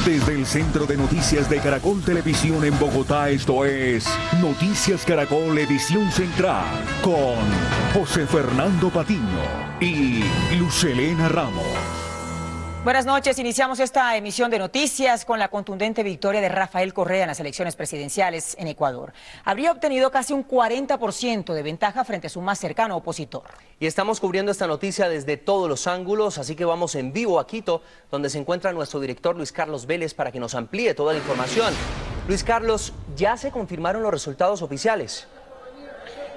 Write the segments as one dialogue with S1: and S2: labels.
S1: Desde el Centro de Noticias de Caracol Televisión en Bogotá, esto es Noticias Caracol Edición Central, con José Fernando Patiño y Lucelena Ramos.
S2: Buenas noches, iniciamos esta emisión de noticias con la contundente victoria de Rafael Correa en las elecciones presidenciales en Ecuador. Habría obtenido casi un 40% de ventaja frente a su más cercano opositor.
S3: Y estamos cubriendo esta noticia desde todos los ángulos, así que vamos en vivo a Quito, donde se encuentra nuestro director Luis Carlos Vélez para que nos amplíe toda la información. Luis Carlos, ¿ya se confirmaron los resultados oficiales?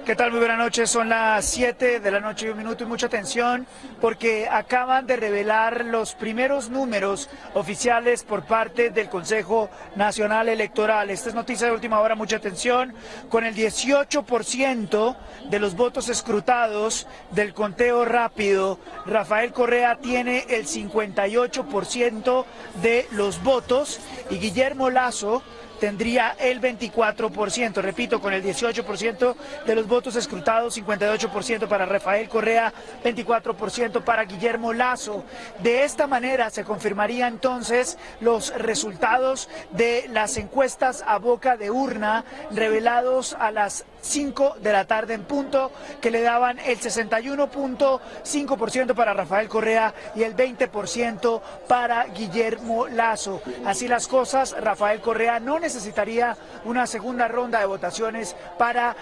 S4: ¿Qué tal? Muy buenas noches, son las 7 de la noche y un minuto y mucha atención porque acaban de revelar los primeros números oficiales por parte del Consejo Nacional Electoral. Esta es noticia de última hora, mucha atención. Con el 18% de los votos escrutados del conteo rápido, Rafael Correa tiene el 58% de los votos y Guillermo Lasso tendría el 24%, repito, con el 18% de los votos escrutados, 58% para Rafael Correa, 24% para Guillermo Lasso. De esta manera se confirmaría entonces los resultados de las encuestas a boca de urna revelados a las 5 de la tarde en punto, que le daban el 61.5% para Rafael Correa y el 20% para Guillermo Lasso. Así las cosas, Rafael Correa no necesitaría una segunda ronda de votaciones para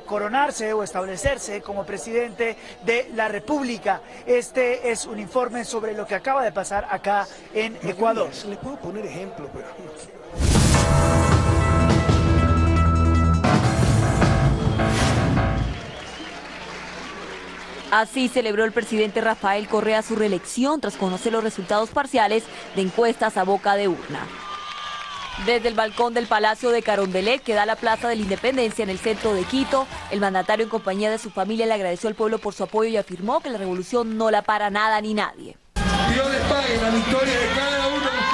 S4: coronarse o establecerse como presidente de la República. Este es un informe sobre lo que acaba de pasar acá en Ecuador.
S5: Le puedo poner ejemplo, pero...
S6: Así celebró el presidente Rafael Correa su reelección tras conocer los resultados parciales de encuestas a boca de urna. Desde el balcón del Palacio de Carondelet, que da a la Plaza de la Independencia en el centro de Quito, el mandatario en compañía de su familia le agradeció al pueblo por su apoyo y afirmó que la revolución no la para nada ni nadie.
S5: Dios les pague la victoria de cada uno de ustedes.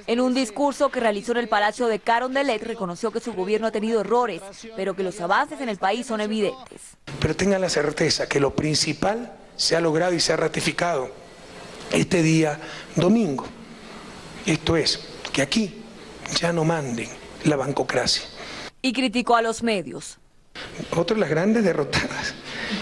S6: En un discurso que realizó en el Palacio de Carondelet, reconoció que su gobierno ha tenido errores, pero que los avances en el país son evidentes.
S5: Pero tengan la certeza que lo principal se ha logrado y se ha ratificado este día domingo. Esto es, que aquí ya no manden la bancocracia.
S6: Y criticó a los medios.
S5: Otra de las grandes derrotadas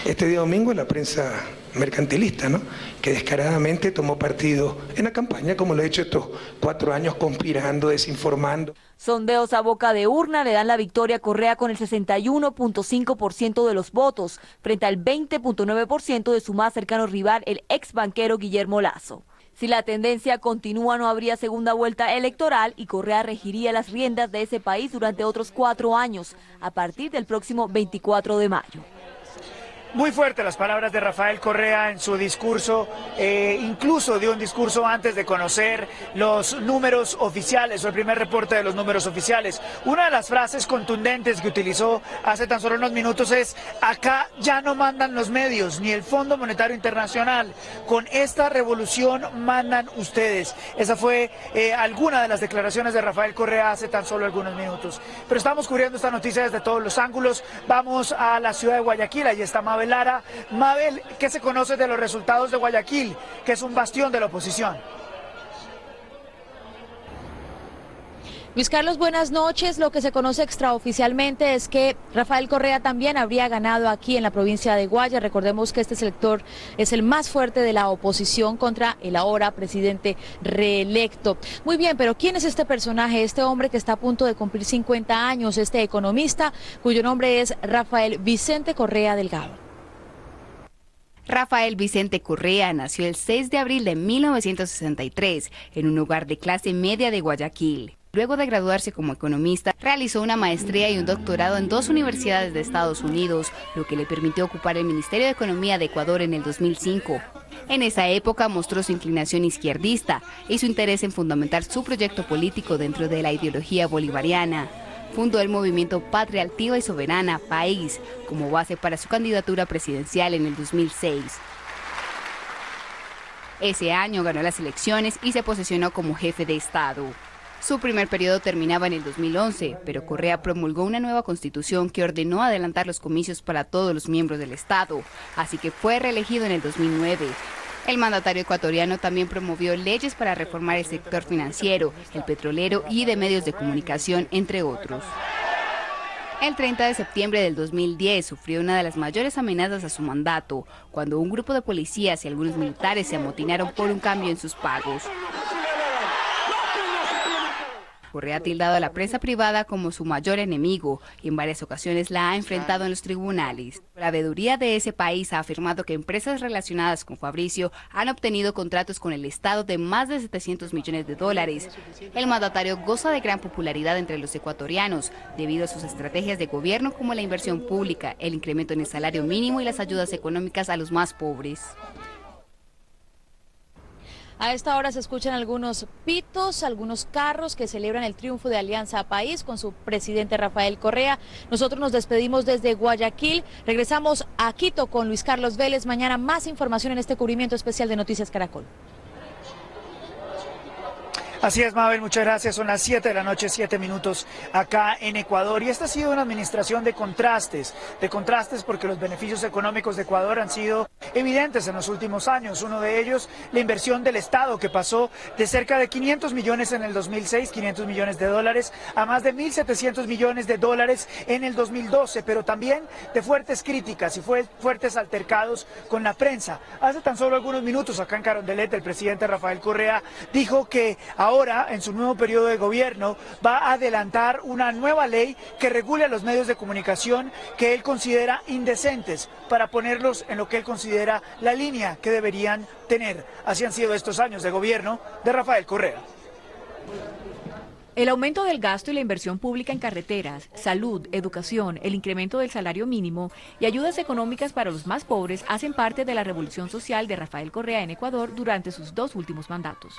S5: este día domingo es la prensa mercantilista, ¿no?, que descaradamente tomó partido en la campaña, como lo ha hecho estos 4 años, conspirando, desinformando.
S6: Sondeos a boca de urna le dan la victoria a Correa con el 61.5% de los votos, frente al 20.9% de su más cercano rival, el ex banquero Guillermo Lasso. Si la tendencia continúa, no habría segunda vuelta electoral y Correa regiría las riendas de ese país durante otros 4 años, a partir del próximo 24 de mayo.
S4: Muy fuertes las palabras de Rafael Correa en su discurso, incluso dio un discurso antes de conocer los números oficiales o el primer reporte de los números oficiales. Una de las frases contundentes que utilizó hace tan solo unos minutos es: acá ya no mandan los medios ni el Fondo Monetario Internacional, con esta revolución mandan ustedes. Esa fue alguna de las declaraciones de Rafael Correa hace tan solo algunos minutos. Pero estamos cubriendo esta noticia desde todos los ángulos. Vamos a la ciudad de Guayaquil, allí está Mabel Lara. Mabel, ¿qué se conoce de los resultados de Guayaquil, que es un bastión de la oposición?
S7: Luis Carlos, buenas noches. Lo que se conoce extraoficialmente es que Rafael Correa también habría ganado aquí en la provincia de Guaya. Recordemos que este sector es el más fuerte de la oposición contra el ahora presidente reelecto. Muy bien, pero ¿quién es este personaje, este hombre que está a punto de cumplir 50 años, este economista cuyo nombre es Rafael Vicente Correa Delgado?
S8: Rafael Vicente Correa nació el 6 de abril de 1963 en un hogar de clase media de Guayaquil. Luego de graduarse como economista, realizó una maestría y un doctorado en 2 universidades de Estados Unidos, lo que le permitió ocupar el Ministerio de Economía de Ecuador en el 2005. En esa época mostró su inclinación izquierdista y su interés en fundamentar su proyecto político dentro de la ideología bolivariana. Fundó el movimiento Patria Altiva y Soberana, País, como base para su candidatura presidencial en el 2006. Ese año ganó las elecciones y se posesionó como jefe de Estado. Su primer periodo terminaba en el 2011, pero Correa promulgó una nueva constitución que ordenó adelantar los comicios para todos los miembros del Estado, así que fue reelegido en el 2009. El mandatario ecuatoriano también promovió leyes para reformar el sector financiero, el petrolero y de medios de comunicación, entre otros. El 30 de septiembre del 2010 sufrió una de las mayores amenazas a su mandato, cuando un grupo de policías y algunos militares se amotinaron por un cambio en sus pagos. Correa ha tildado a la prensa privada como su mayor enemigo y en varias ocasiones la ha enfrentado en los tribunales. La veeduría de ese país ha afirmado que empresas relacionadas con Fabricio han obtenido contratos con el Estado de más de 700 millones de dólares. El mandatario goza de gran popularidad entre los ecuatorianos debido a sus estrategias de gobierno como la inversión pública, el incremento en el salario mínimo y las ayudas económicas a los más pobres.
S7: A esta hora se escuchan algunos pitos, algunos carros que celebran el triunfo de Alianza País con su presidente Rafael Correa. Nosotros nos despedimos desde Guayaquil, regresamos a Quito con Luis Carlos Vélez. Mañana más información en este cubrimiento especial de Noticias Caracol.
S4: Así es, Mabel, muchas gracias. Son las 7 de la noche, 7 minutos acá en Ecuador. Y esta ha sido una administración de contrastes porque los beneficios económicos de Ecuador han sido evidentes en los últimos años. Uno de ellos, la inversión del Estado, que pasó de cerca de 500 millones en el 2006, 500 millones de dólares, a más de 1.700 millones de dólares en el 2012, pero también de fuertes críticas y fuertes altercados con la prensa. Hace tan solo algunos minutos acá en Carondelet, el presidente Rafael Correa dijo que ahora, en su nuevo periodo de gobierno, va a adelantar una nueva ley que regule a los medios de comunicación que él considera indecentes para ponerlos en lo que él considera la línea que deberían tener. Así han sido estos años de gobierno de Rafael Correa.
S9: El aumento del gasto y la inversión pública en carreteras, salud, educación, el incremento del salario mínimo y ayudas económicas para los más pobres hacen parte de la revolución social de Rafael Correa en Ecuador durante sus 2 últimos mandatos.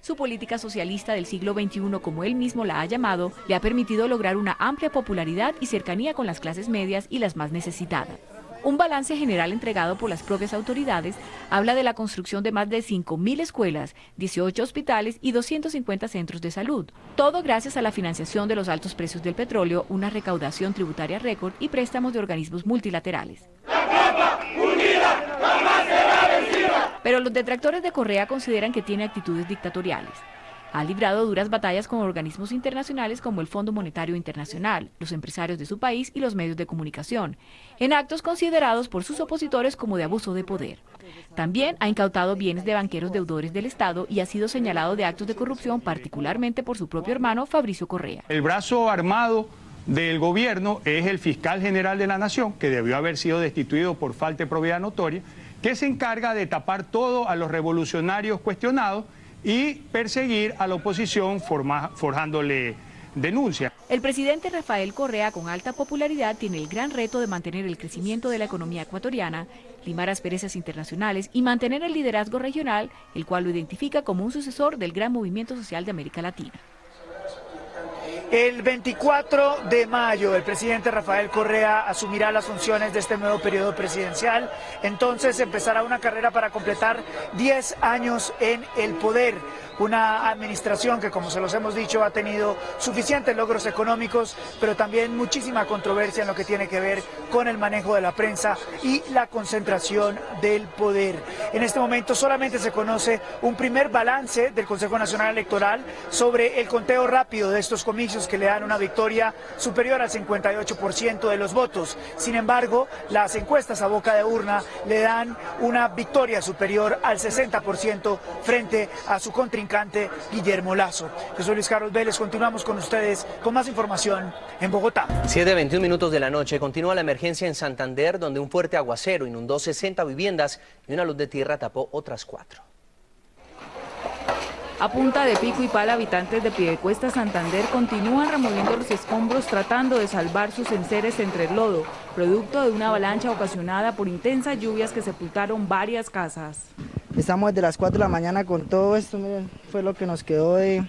S9: Su política socialista del siglo XXI, como él mismo la ha llamado, le ha permitido lograr una amplia popularidad y cercanía con las clases medias y las más necesitadas. Un balance general entregado por las propias autoridades habla de la construcción de más de 5.000 escuelas, 18 hospitales y 250 centros de salud. Todo gracias a la financiación de los altos precios del petróleo, una recaudación tributaria récord y préstamos de organismos multilaterales. Pero los detractores de Correa consideran que tiene actitudes dictatoriales. Ha librado duras batallas con organismos internacionales como el Fondo Monetario Internacional, los empresarios de su país y los medios de comunicación, en actos considerados por sus opositores como de abuso de poder. También ha incautado bienes de banqueros deudores del Estado y ha sido señalado de actos de corrupción, particularmente por su propio hermano Fabricio Correa.
S10: El brazo armado del gobierno es el fiscal general de la Nación, que debió haber sido destituido por falta de probidad notoria, que se encarga de tapar todo a los revolucionarios cuestionados y perseguir a la oposición forjándole denuncias.
S9: El presidente Rafael Correa, con alta popularidad, tiene el gran reto de mantener el crecimiento de la economía ecuatoriana, limar asperezas internacionales y mantener el liderazgo regional, el cual lo identifica como un sucesor del gran movimiento social de América Latina.
S4: El 24 de mayo el presidente Rafael Correa asumirá las funciones de este nuevo periodo presidencial. Entonces empezará una carrera para completar 10 años en el poder. Una administración que, como se los hemos dicho, ha tenido suficientes logros económicos, pero también muchísima controversia en lo que tiene que ver con el manejo de la prensa y la concentración del poder. En este momento solamente se conoce un primer balance del Consejo Nacional Electoral sobre el conteo rápido de estos comicios que le dan una victoria superior al 58% de los votos. Sin embargo, las encuestas a boca de urna le dan una victoria superior al 60% frente a su contrincante Guillermo Lasso. Yo soy Luis Carlos Vélez, continuamos con ustedes con más información en Bogotá.
S3: 7:21 minutos de la noche, continúa la emergencia en Santander, donde un fuerte aguacero inundó 60 viviendas y una luz de tierra tapó otras 4.
S9: A punta de pico y pala, habitantes de Piedecuesta, Santander, continúan removiendo los escombros tratando de salvar sus enseres entre el lodo, producto de una avalancha ocasionada por intensas lluvias que sepultaron varias casas.
S11: Estamos desde las 4 de la mañana con todo esto, miren, fue lo que nos quedó del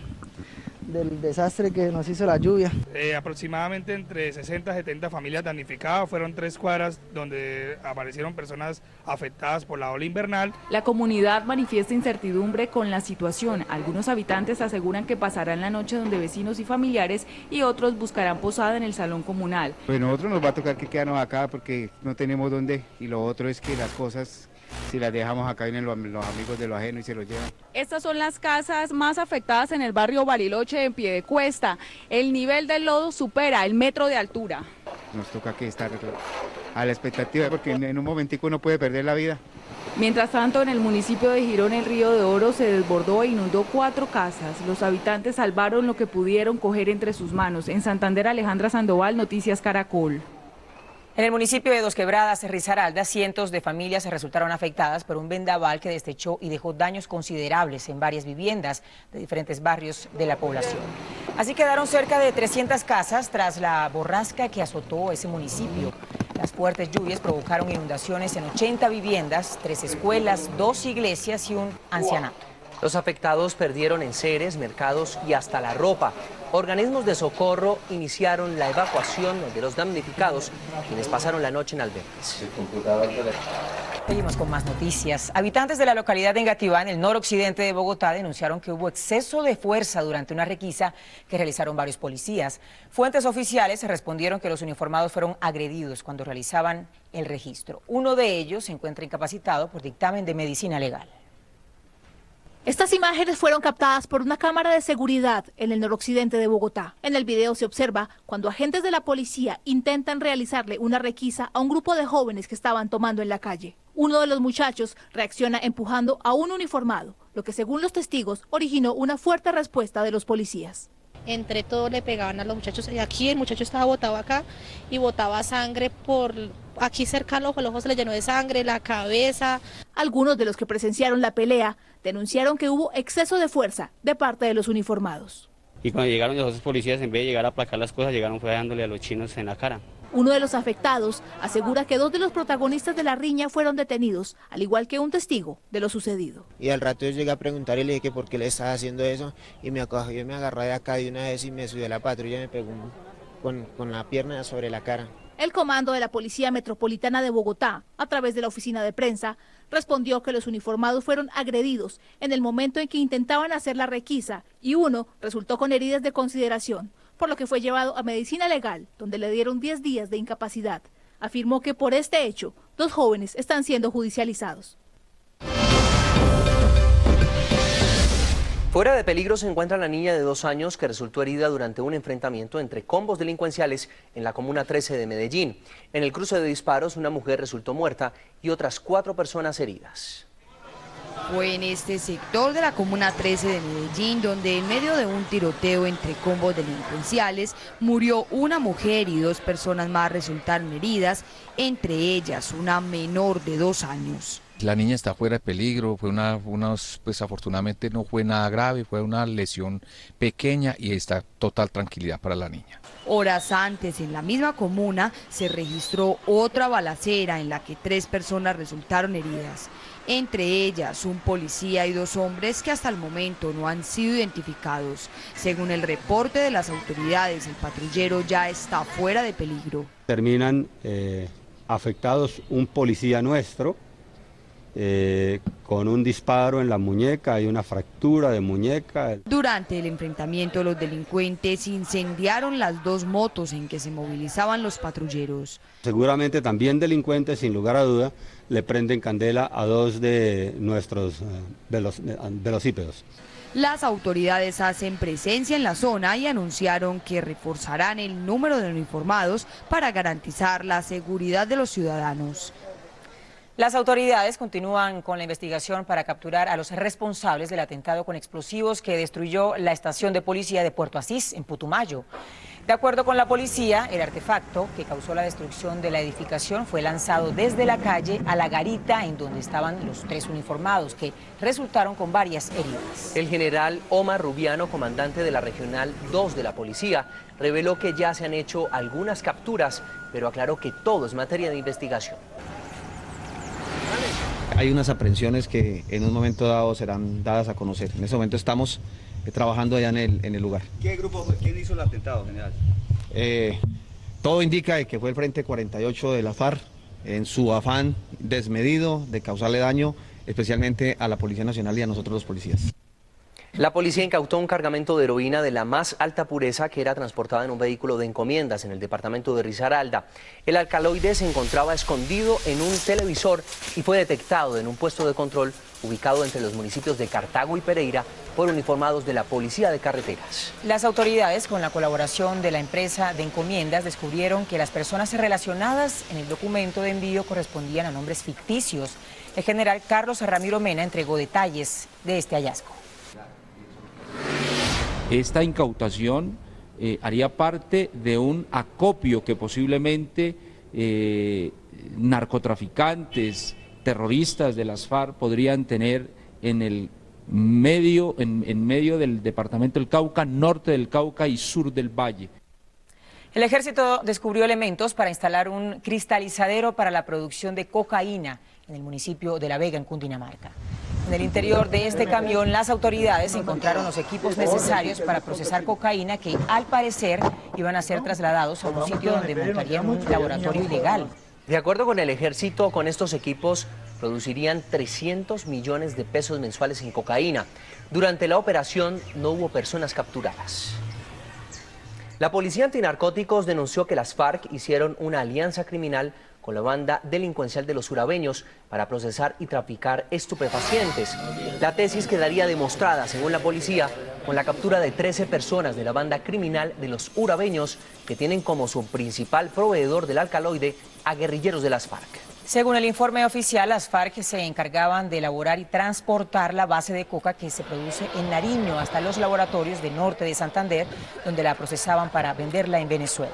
S11: desastre que nos hizo la lluvia.
S12: Aproximadamente entre 60 y 70 familias damnificadas, fueron 3 cuadras donde aparecieron personas afectadas por la ola invernal.
S9: La comunidad manifiesta incertidumbre con la situación. Algunos habitantes aseguran que pasarán la noche donde vecinos y familiares y otros buscarán posada en el salón comunal.
S13: Pues nosotros nos va a tocar que quedarnos acá porque no tenemos dónde, y lo otro es que las cosas Si las dejamos acá vienen los amigos de lo ajeno y se los llevan.
S14: Estas son las casas más afectadas en el barrio Bariloche en Piedecuesta. El nivel del lodo supera el metro de altura.
S13: Nos toca aquí estar a la expectativa porque en un momentico uno puede perder la vida.
S14: Mientras tanto, en el municipio de Girón, el río de Oro se desbordó e inundó 4 casas. Los habitantes salvaron lo que pudieron coger entre sus manos. En Santander, Alejandra Sandoval, Noticias Caracol.
S2: En el municipio de Dos Quebradas, Risaralda, cientos de familias resultaron afectadas por un vendaval que destechó y dejó daños considerables en varias viviendas de diferentes barrios de la población. Así quedaron cerca de 300 casas tras la borrasca que azotó ese municipio. Las fuertes lluvias provocaron inundaciones en 80 viviendas, 3 escuelas, 2 iglesias y un ancianato.
S3: Los afectados perdieron enseres, mercados y hasta la ropa. Organismos de socorro iniciaron la evacuación de los damnificados, quienes pasaron la noche en albergues.
S2: Seguimos con más noticias. Habitantes de la localidad de Engativá, en el noroccidente de Bogotá, denunciaron que hubo exceso de fuerza durante una requisa que realizaron varios policías. Fuentes oficiales respondieron que los uniformados fueron agredidos cuando realizaban el registro. Uno de ellos se encuentra incapacitado por dictamen de medicina legal.
S15: Estas imágenes fueron captadas por una cámara de seguridad en el noroccidente de Bogotá. En el video se observa cuando agentes de la policía intentan realizarle una requisa a un grupo de jóvenes que estaban tomando en la calle. Uno de los muchachos reacciona empujando a un uniformado, lo que según los testigos originó una fuerte respuesta de los policías.
S16: Entre todos le pegaban a los muchachos y aquí el muchacho estaba botado acá y botaba sangre por aquí cerca al ojo, el ojo se le llenó de sangre, la cabeza.
S15: Algunos de los que presenciaron la pelea denunciaron que hubo exceso de fuerza de parte de los uniformados.
S17: Y cuando llegaron los otros policías, en vez de llegar a aplacar las cosas, llegaron fue dándole a los chinos en la cara.
S15: Uno de los afectados asegura que 2 de los protagonistas de la riña fueron detenidos, al igual que un testigo de lo sucedido.
S18: Y al rato yo llegué a preguntar y le dije que por qué le estaba haciendo eso y me acogió, me agarró de acá de una vez y me subió a la patrulla y me pegó con la pierna sobre la cara.
S15: El comando de la Policía Metropolitana de Bogotá, a través de la oficina de prensa, respondió que los uniformados fueron agredidos en el momento en que intentaban hacer la requisa y uno resultó con heridas de consideración, por lo que fue llevado a medicina legal, donde le dieron 10 días de incapacidad. Afirmó que por este hecho, 2 jóvenes están siendo judicializados.
S3: Fuera de peligro se encuentra la niña de 2 años que resultó herida durante un enfrentamiento entre combos delincuenciales en la Comuna 13 de Medellín. En el cruce de disparos, una mujer resultó muerta y otras 4 personas heridas.
S19: Fue en este sector de la Comuna 13 de Medellín donde en medio de un tiroteo entre combos delincuenciales murió una mujer y 2 personas más resultaron heridas, entre ellas una menor de 2 años.
S20: La niña está fuera de peligro, pues afortunadamente no fue nada grave, fue una lesión pequeña y está total tranquilidad para la niña.
S19: Horas antes, en la misma comuna, se registró otra balacera en la que 3 personas resultaron heridas, entre ellas un policía y 2 hombres que hasta el momento no han sido identificados. Según el reporte de las autoridades, el patrullero ya está fuera de peligro.
S21: Terminan afectados un policía nuestro, con un disparo en la muñeca y una fractura de muñeca.
S19: Durante el enfrentamiento, los delincuentes incendiaron las 2 motos en que se movilizaban los patrulleros.
S21: Seguramente también delincuentes, sin lugar a duda, le prenden candela a 2 de nuestros velocípedos.
S19: Las autoridades hacen presencia en la zona y anunciaron que reforzarán el número de uniformados para garantizar la seguridad de los ciudadanos.
S2: Las autoridades continúan con la investigación para capturar a los responsables del atentado con explosivos que destruyó la estación de policía de Puerto Asís, en Putumayo. De acuerdo con la policía, el artefacto que causó la destrucción de la edificación fue lanzado desde la calle a la garita en donde estaban los 3 uniformados, que resultaron con varias heridas.
S3: El general Omar Rubiano, comandante de la Regional 2 de la policía, reveló que ya se han hecho algunas capturas, pero aclaró que todo es materia de investigación.
S22: Hay unas aprehensiones que en un momento dado serán dadas a conocer. En este momento estamos trabajando allá en el lugar.
S23: ¿Qué grupo fue? ¿Quién hizo el atentado, general?
S22: Todo indica que fue el Frente 48 de la FARC en su afán desmedido de causarle daño, especialmente a la Policía Nacional y a nosotros los policías.
S3: La policía incautó un cargamento de heroína de la más alta pureza que era transportada en un vehículo de encomiendas en el departamento de Risaralda. El alcaloide se encontraba escondido en un televisor y fue detectado en un puesto de control ubicado entre los municipios de Cartago y Pereira por uniformados de la Policía de Carreteras.
S2: Las autoridades, con la colaboración de la empresa de encomiendas, descubrieron que las personas relacionadas en el documento de envío correspondían a nombres ficticios. El general Carlos Ramiro Mena entregó detalles de este hallazgo.
S1: Esta incautación haría parte de un acopio que posiblemente narcotraficantes, terroristas de las FARC podrían tener en el medio, en medio del departamento del Cauca, norte del Cauca y sur del Valle.
S2: El ejército descubrió elementos para instalar un cristalizadero para la producción de cocaína en el municipio de La Vega, en Cundinamarca. En el interior de este camión, las autoridades encontraron los equipos necesarios para procesar cocaína que, al parecer, iban a ser trasladados a un sitio donde montarían un laboratorio ilegal.
S3: De acuerdo con el ejército, con estos equipos producirían 300 millones de pesos mensuales en cocaína. Durante la operación no hubo personas capturadas. La policía antinarcóticos denunció que las FARC hicieron una alianza criminal con la banda delincuencial de los urabeños para procesar y traficar estupefacientes. La tesis quedaría demostrada, según la policía, con la captura de 13 personas de la banda criminal de los urabeños, que tienen como su principal proveedor del alcaloide a guerrilleros de las FARC.
S2: Según el informe oficial, las FARC se encargaban de elaborar y transportar la base de coca que se produce en Nariño hasta los laboratorios del norte de Santander, donde la procesaban para venderla en Venezuela.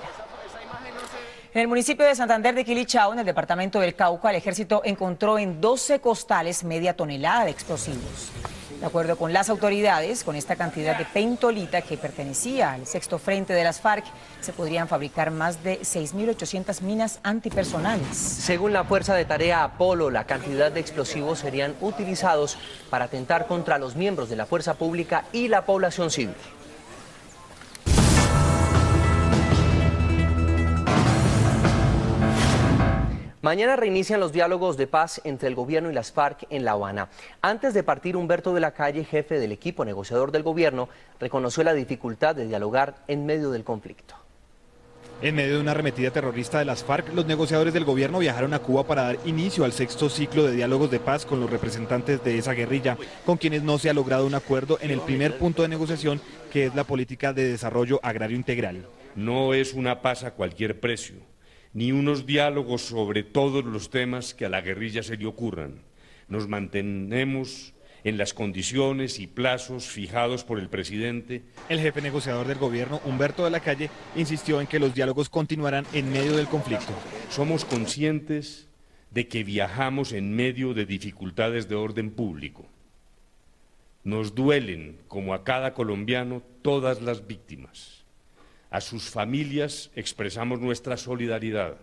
S2: En el municipio de Santander de Quilichao, en el departamento del Cauca, el ejército encontró en 12 costales media tonelada de explosivos. De acuerdo con las autoridades, con esta cantidad de pentolita que pertenecía al sexto frente de las FARC, se podrían fabricar más de 6.800 minas antipersonales.
S3: Según la Fuerza de Tarea Apolo, la cantidad de explosivos serían utilizados para atentar contra los miembros de la fuerza pública y la población civil. Mañana reinician los diálogos de paz entre el gobierno y las FARC en La Habana. Antes de partir, Humberto de la Calle, jefe del equipo negociador del gobierno, reconoció la dificultad de dialogar en medio del conflicto.
S5: En medio de una arremetida terrorista de las FARC, los negociadores del gobierno viajaron a Cuba para dar inicio al sexto ciclo de diálogos de paz con los representantes de esa guerrilla, con quienes no se ha logrado un acuerdo en el primer punto de negociación, que es la política de desarrollo agrario integral.
S6: No es una paz a cualquier precio, ni unos diálogos sobre todos los temas que a la guerrilla se le ocurran. Nos mantenemos en las condiciones y plazos fijados por el presidente.
S5: El jefe negociador del gobierno, Humberto de la Calle, insistió en que los diálogos continuarán en medio del conflicto.
S6: Somos conscientes de que viajamos en medio de dificultades de orden público. Nos duelen, como a cada colombiano, todas las víctimas. A sus familias expresamos nuestra solidaridad.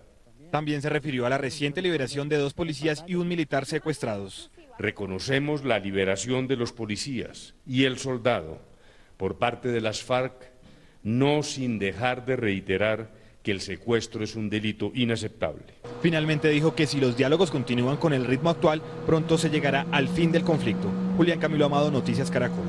S5: También se refirió a la reciente liberación de 2 policías y un militar secuestrados.
S6: Reconocemos la liberación de los policías y el soldado por parte de las FARC, no sin dejar de reiterar que el secuestro es un delito inaceptable.
S5: Finalmente dijo que si los diálogos continúan con el ritmo actual, pronto se llegará al fin del conflicto. Julián Camilo Amado, Noticias Caracol.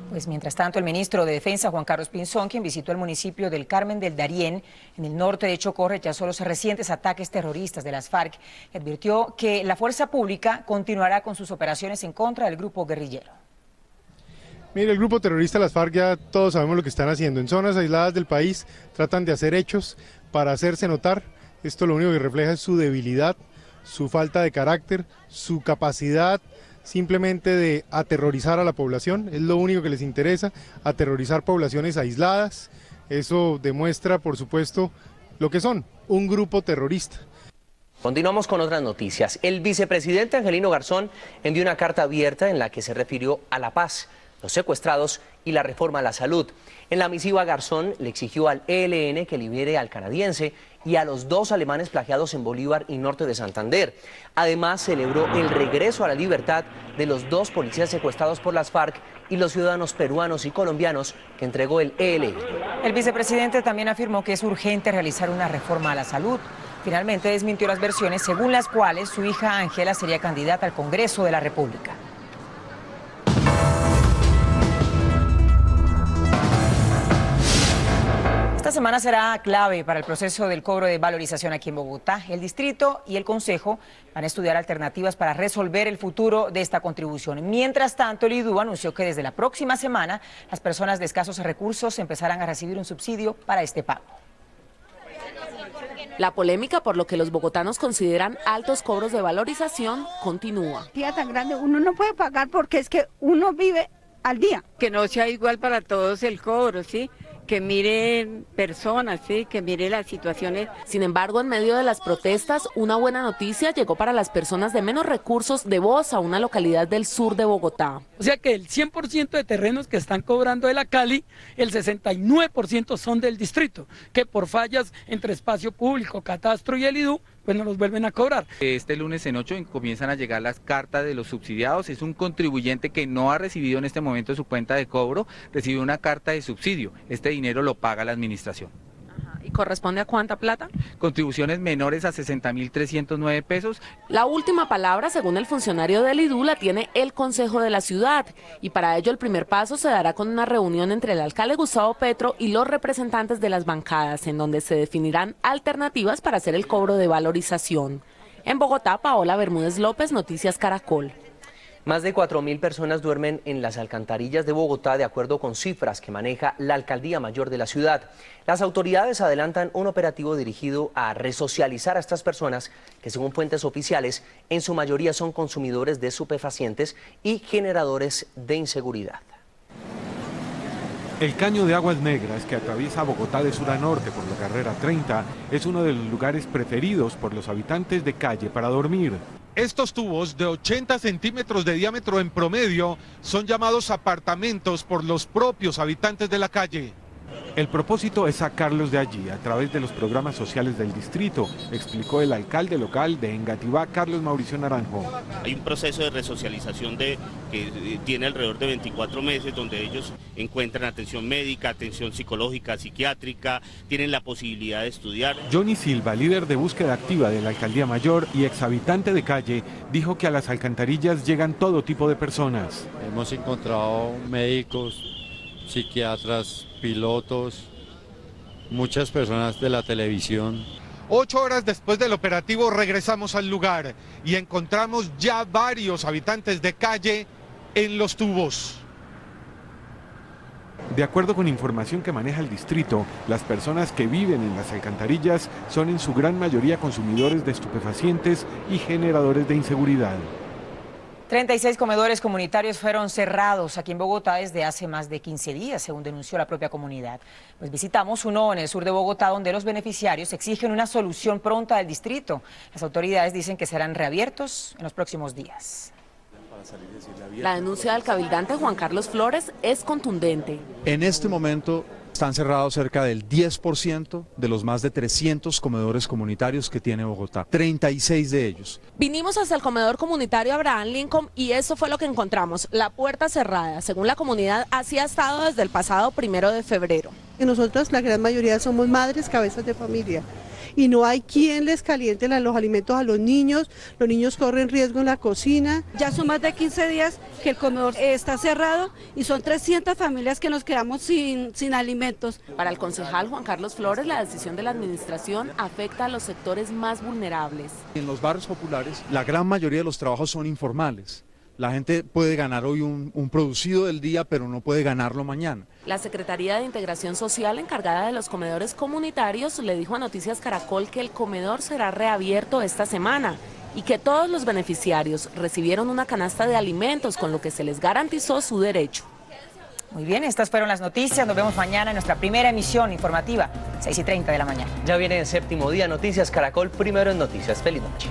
S2: Pues mientras tanto, el ministro de Defensa, Juan Carlos Pinzón, quien visitó el municipio del Carmen del Darién, en el norte de Chocó, rechazó los recientes ataques terroristas de las FARC y advirtió que la fuerza pública continuará con sus operaciones en contra del grupo guerrillero.
S24: Mire, el grupo terrorista, las FARC, ya todos sabemos lo que están haciendo. En zonas aisladas del país tratan de hacer hechos para hacerse notar. Esto lo único que refleja es su debilidad, su falta de carácter, su capacidad simplemente de aterrorizar a la población. Es lo único que les interesa, aterrorizar poblaciones aisladas. Eso demuestra, por supuesto, lo que son, un grupo terrorista.
S3: Continuamos con otras noticias. El vicepresidente Angelino Garzón envió una carta abierta en la que se refirió a la paz, los secuestrados y la reforma a la salud. En la misiva, Garzón le exigió al ELN que libere al canadiense y a los 2 alemanes plagiados en Bolívar y norte de Santander. Además, celebró el regreso a la libertad de los 2 policías secuestrados por las FARC y los ciudadanos peruanos y colombianos que entregó el ELN.
S2: El vicepresidente también afirmó que es urgente realizar una reforma a la salud. Finalmente desmintió las versiones según las cuales su hija Ángela sería candidata al Congreso de la República. semana será clave para el proceso del cobro de valorización aquí en Bogotá. El distrito y el consejo van a estudiar alternativas para resolver el futuro de esta contribución. Mientras tanto, el IDU anunció que desde la próxima semana las personas de escasos recursos empezarán a recibir un subsidio para este pago.
S4: La polémica por lo que los bogotanos consideran altos cobros de valorización continúa.
S7: Día tan grande, uno no puede pagar porque es que uno vive al día.
S8: Que no sea igual para todos el cobro, ¿sí? Que miren personas, ¿sí? Que miren las situaciones.
S4: Sin embargo, en medio de las protestas, una buena noticia llegó para las personas de menos recursos de Bosa, una localidad del sur de Bogotá.
S10: O sea que el 100% de terrenos que están cobrando de la Cali, el 69% son del distrito, que por fallas entre espacio público, catastro y el IDU, pues nos los vuelven a cobrar.
S25: Este lunes en 8 comienzan a llegar las cartas de los subsidiados. Es un contribuyente que no ha recibido en este momento su cuenta de cobro, recibe una carta de subsidio. Este dinero lo paga la administración.
S4: ¿Y corresponde a cuánta plata?
S25: Contribuciones menores a 60.309 pesos.
S4: La última palabra, según el funcionario del IDU, la tiene el Consejo de la Ciudad. Y para ello el primer paso se dará con una reunión entre el alcalde Gustavo Petro y los representantes de las bancadas, en donde se definirán alternativas para hacer el cobro de valorización. En Bogotá, Paola Bermúdez López, Noticias Caracol.
S3: Más de 4.000 personas duermen en las alcantarillas de Bogotá, de acuerdo con cifras que maneja la Alcaldía Mayor de la ciudad. Las autoridades adelantan un operativo dirigido a resocializar a estas personas que, según fuentes oficiales, en su mayoría son consumidores de estupefacientes y generadores de inseguridad.
S26: El caño de Aguas Negras, que atraviesa Bogotá de sur a norte por la carrera 30, es uno de los lugares preferidos por los habitantes de calle para dormir. Estos tubos de 80 centímetros de diámetro en promedio son llamados apartamentos por los propios habitantes de la calle. El propósito es sacarlos de allí a través de los programas sociales del distrito, explicó el alcalde local de Engativá, Carlos Mauricio Naranjo.
S27: Hay un proceso de resocialización que tiene alrededor de 24 meses, donde ellos encuentran atención médica, atención psicológica, psiquiátrica, tienen la posibilidad de estudiar.
S26: Johnny Silva, líder de búsqueda activa de la Alcaldía Mayor y exhabitante de calle, dijo que a las alcantarillas llegan todo tipo de personas.
S28: Hemos encontrado médicos, psiquiatras, pilotos, muchas personas de la televisión.
S26: 8 horas después del operativo regresamos al lugar y encontramos ya varios habitantes de calle en los tubos. De acuerdo con información que maneja el distrito, las personas que viven en las alcantarillas son en su gran mayoría consumidores de estupefacientes y generadores de inseguridad.
S2: 36 comedores comunitarios fueron cerrados aquí en Bogotá desde hace más de 15 días, según denunció la propia comunidad. Pues visitamos uno en el sur de Bogotá, donde los beneficiarios exigen una solución pronta del distrito. Las autoridades dicen que serán reabiertos en los próximos días.
S4: La denuncia del cabildante Juan Carlos Flores es contundente.
S29: En este momento están cerrados cerca del 10% de los más de 300 comedores comunitarios que tiene Bogotá, 36 de ellos.
S4: Vinimos hasta el comedor comunitario Abraham Lincoln y eso fue lo que encontramos, la puerta cerrada. Según la comunidad, así ha estado desde el pasado 1 de febrero.
S30: Y nosotros, la gran mayoría, somos madres, cabezas de familia. Y no hay quien les caliente los alimentos a los niños corren riesgo en la cocina.
S7: Ya son más de 15 días que el comedor está cerrado y son 300 familias que nos quedamos sin alimentos.
S4: Para el concejal Juan Carlos Flores, la decisión de la administración afecta a los sectores más vulnerables.
S29: En los barrios populares, la gran mayoría de los trabajos son informales. La gente puede ganar hoy un producido del día, pero no puede ganarlo mañana.
S4: La Secretaría de Integración Social, encargada de los comedores comunitarios, le dijo a Noticias Caracol que el comedor será reabierto esta semana y que todos los beneficiarios recibieron una canasta de alimentos, con lo que se les garantizó su derecho.
S2: Muy bien, estas fueron las noticias. Nos vemos mañana en nuestra primera emisión informativa, 6:30 de la mañana.
S3: Ya viene el séptimo día, Noticias Caracol, primero en noticias. Feliz noche.